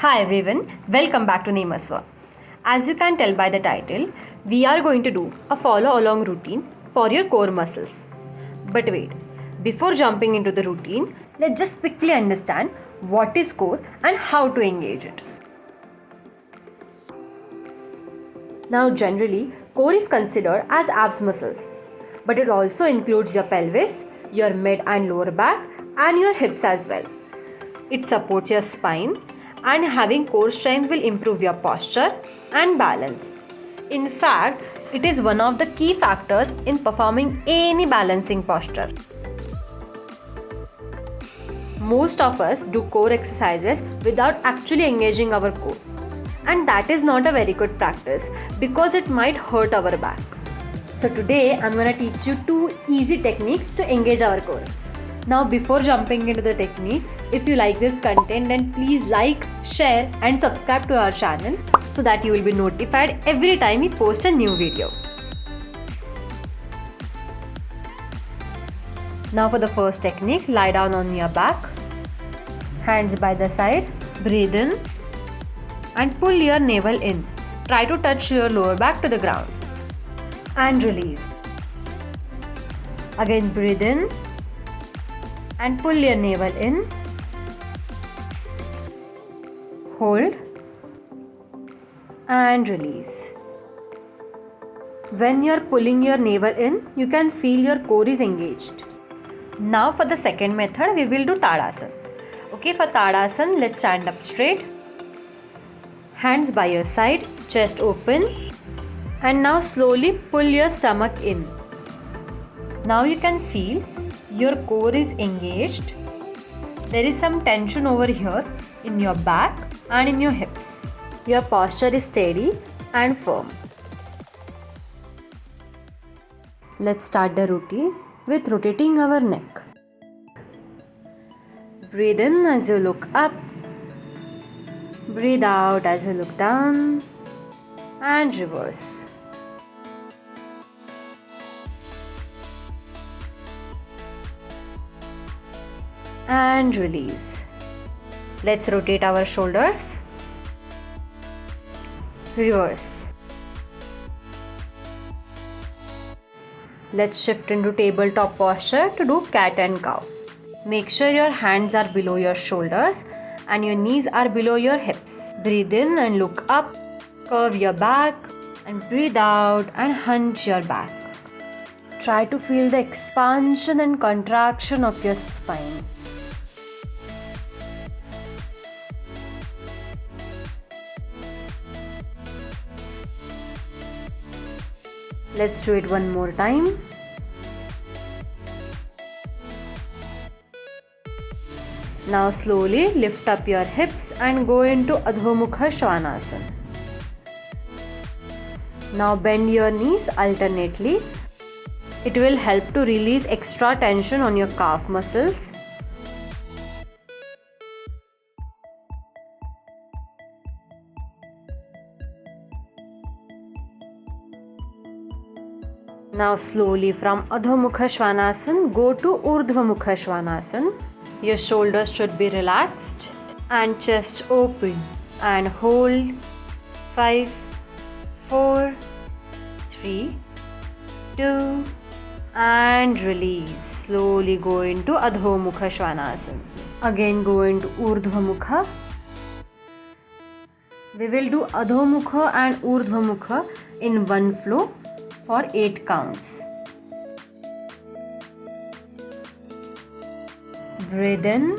Hi everyone, welcome back to Nemasva. As you can tell by the title, we are going to do a follow along routine for your core muscles. But wait, before jumping into the routine, let's just quickly understand what is core and how to engage it. Now generally, core is considered as abs muscles, but it also includes your pelvis, your mid and lower back and your hips as well. It supports your spine, and having core strength will improve your posture and balance. In fact, it is one of the key factors in performing any balancing posture. Most of us do core exercises without actually engaging our core, and that is not a very good practice because it might hurt our back. So today I'm going to teach you 2 easy techniques to engage our core. Now before jumping into the technique, if you like this content then please like, share and subscribe to our channel so that you will be notified every time we post a new video. Now for the first technique, lie down on your back, hands by the side, breathe in and pull your navel in. Try to touch your lower back to the ground and release. Again breathe in and pull your navel in, hold and release. When you are pulling your navel in, you can feel your core is engaged. Now for the second method, we will do Tadasana. Okay, for Tadasana, let's stand up straight. Hands by your side, chest open, and now slowly pull your stomach in. Now you can feel your core is engaged. There is some tension over here in your back and in your hips. Your posture is steady and firm. Let's start the routine with rotating our neck. Breathe in as you look up. Breathe out as you look down. And reverse. And release. Let's rotate our shoulders. Reverse. Let's shift into tabletop posture to do cat and cow. Make sure your hands are below your shoulders and your knees are below your hips. Breathe in and look up. Curve your back and breathe out and hunch your back. Try to feel the expansion and contraction of your spine. Let's do it one more time. Now slowly lift up your hips and go into Adho Mukha Svanasana. Now bend your knees alternately. It will help to release extra tension on your calf muscles. Now slowly from Adho Mukha Svanasana go to Urdhva Mukha Svanasana. Your shoulders should be relaxed and chest open and hold. 5, 4, 3, 2 and release. Slowly go into Adho Mukha Svanasana. Again go into Urdhva Mukha. We will do Adho Mukha and Urdhva Mukha in one flow for 8 counts. Breathe in.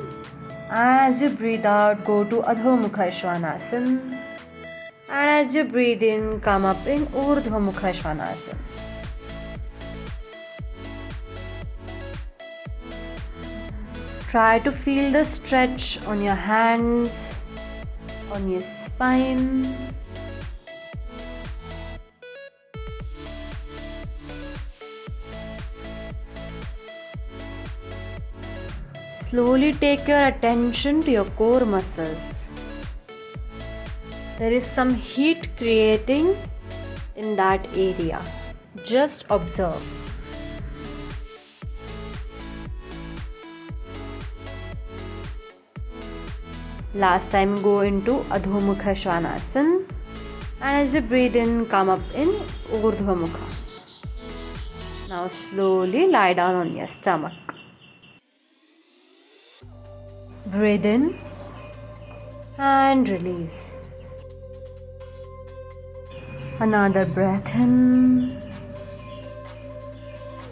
As you breathe out, go to Adho Mukha Svanasana. And as you breathe in, come up in Urdhva Mukha Svanasana. Try to feel the stretch on your hands, on your spine. Slowly take your attention to your core muscles. There is some heat creating in that area. Just observe. Last time, go into Adho Mukha Svanasana. And as you breathe in, come up in Urdhva Mukha. Now slowly lie down on your stomach. Breathe in and release. Another breath in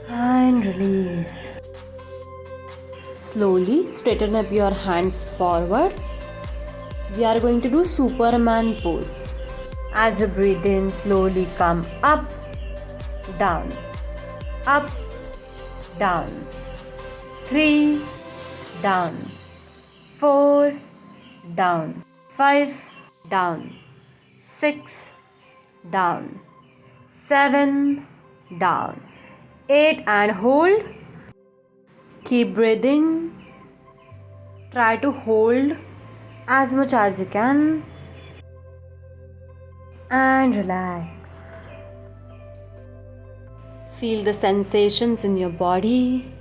and release. Slowly straighten up your hands forward. We are going to do Superman pose. As you breathe in, slowly come up, down, up, down, 3, down, 4, down, 5, down, 6, down, 7, down, 8 and hold. Keep breathing. Try to hold as much as you can and relax. Feel the sensations in your body.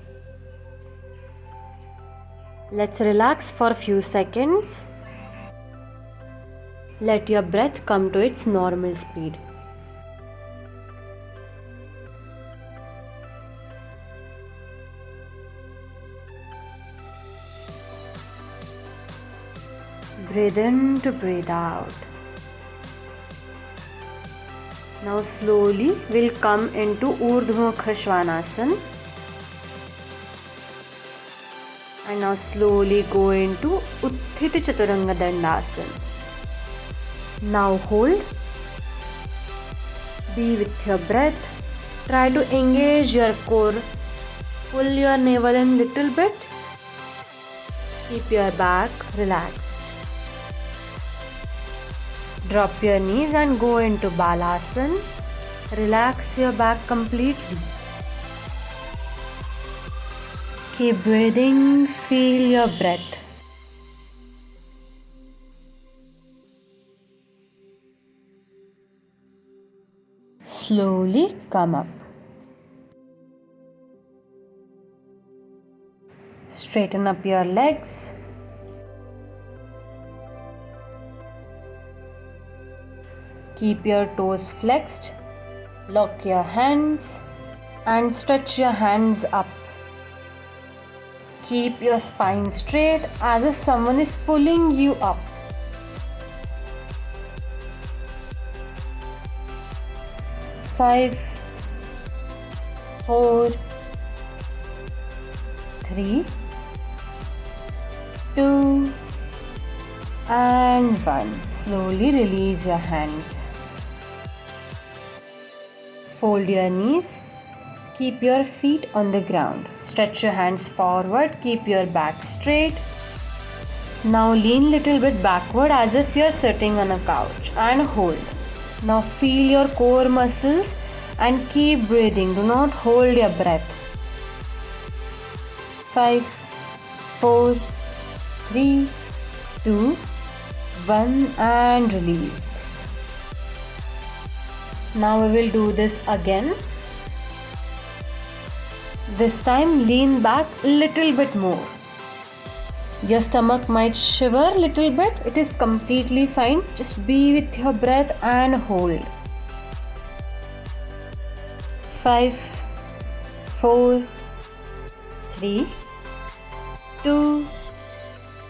Let's relax for a few seconds. Let your breath come to its normal speed. Breathe in to breathe out. Now slowly we'll come into Urdhva Mukha Svanasana. And now slowly go into Utthita Chaturanga Dandasana. Now hold. Be with your breath. Try to engage your core. Pull your navel in little bit. Keep your back relaxed. Drop your knees and go into Balasana. Relax your back completely. Keep breathing, feel your breath. Slowly come up. Straighten up your legs. Keep your toes flexed. Lock your hands and stretch your hands up. Keep your spine straight as if someone is pulling you up. Five, 4, 3, 2, and 1. Slowly release your hands. Fold your knees. Keep your feet on the ground. Stretch your hands forward. Keep your back straight. Now lean little bit backward as if you are sitting on a couch and hold. Now feel your core muscles and keep breathing. Do not hold your breath. 5, 4, 3, 2, 1 and release. Now we will do this again. This time lean back a little bit more. Your stomach might shiver a little bit. It is completely fine. Just be with your breath and hold. 5, 4, 3, 2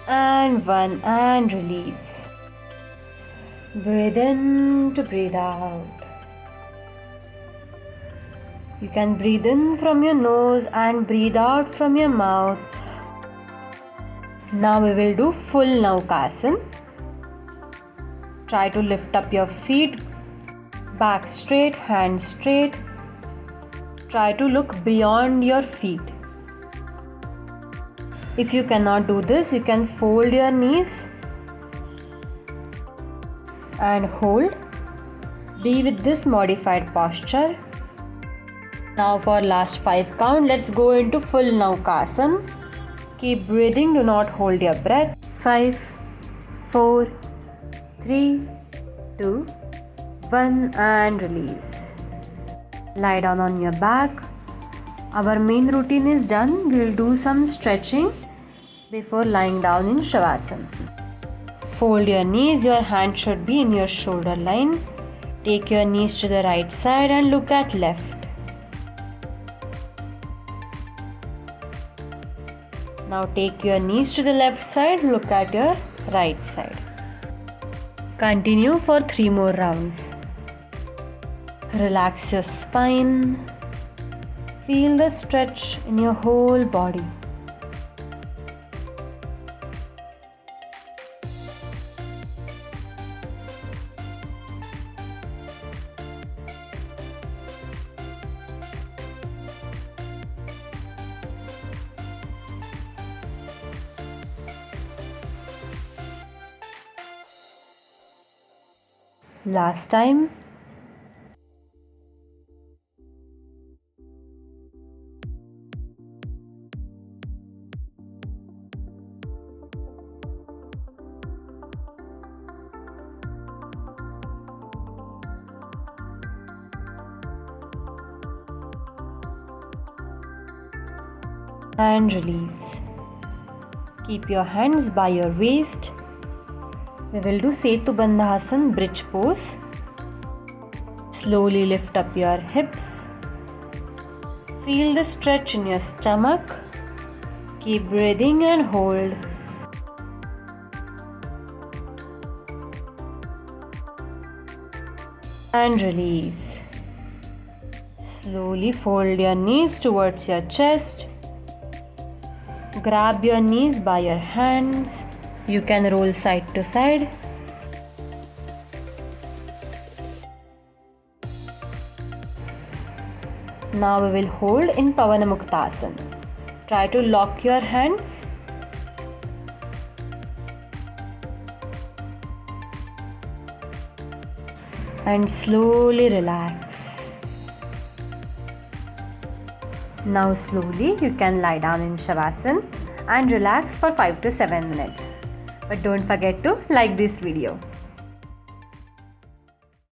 and 1 and release. Breathe in to breathe out. You can breathe in from your nose and breathe out from your mouth. Now we will do full Naukasana. Try to lift up your feet, back straight, hands straight. Try to look beyond your feet. If you cannot do this, you can fold your knees and hold. Be with this modified posture. Now for last 5 count, let's go into full Naukasana. Keep breathing, do not hold your breath. 5, 4, 3, 2, 1 and release. Lie down on your back. Our main routine is done. We will do some stretching before lying down in Shavasana. Fold your knees, your hand should be in your shoulder line. Take your knees to the right side and look at left. Now take your knees to the left side, look at your right side. Continue for 3 more rounds. Relax your spine. Feel the stretch in your whole body. Last time. And release. Keep your hands by your waist. We will do Setu Bandhasan bridge pose. Slowly lift up your hips. Feel the stretch in your stomach. Keep breathing and hold. And release. Slowly fold your knees towards your chest. Grab your knees by your hands. You can roll side to side. Now we will hold in Pavanamuktasana. Try to lock your hands. And slowly relax. Now slowly you can lie down in Shavasana and relax for 5 to 7 minutes. But don't forget to like this video.